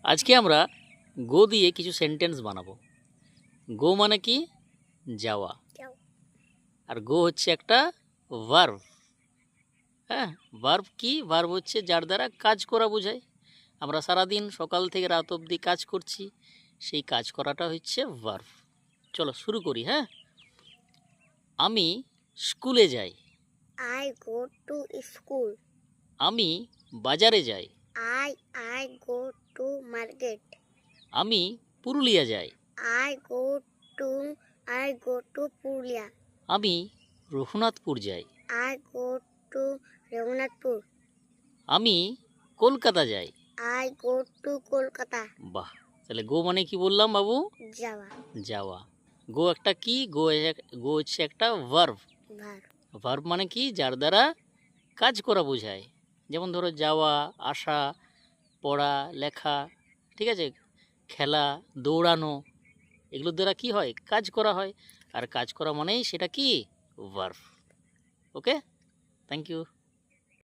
আজকে আমরা গো দিয়ে কিছু সেন্টেন্স বানাবো। গো মানে কি? যাওয়া। আর গো হচ্ছে একটা ভার্ব। হ্যাঁ, ভার্ব কি? ভার্ব হচ্ছে যার দ্বারা কাজ করা বোঝায়। আমরা সারাদিন সকাল থেকে রাত অবধি কাজ করছি, সেই কাজ করাটা হচ্ছে ভার্ব। চলো শুরু করি। হ্যাঁ, আমি স্কুলে যাই। I go to school. আমি বাজারে যাই। I go to market. আমি পুরুলিয়া যাই। I go to Purulia. আমি রঘুনাথপুর যাই। I go to Raghunathpur. আমি কলকাতা যাই। I go to Kolkata. বাহ, তাহলে গো মানে কি বললাম বাবু? Java. যাওয়া। গো একটা কি? গো হচ্ছে একটা ভার্ব। Verb. ভার্ব মানে কি? যার দ্বারা কাজ করা বোঝায়। যেমন ধরো যাওয়া, আসা, পড়া, লেখা, ঠিক আছে, খেলা, দৌড়ানো, এগুলোর দ্বারা কি হয়? কাজ করা হয়। আর কাজ করা মানেই সেটা কি? ভার্ব। Okay, thank you.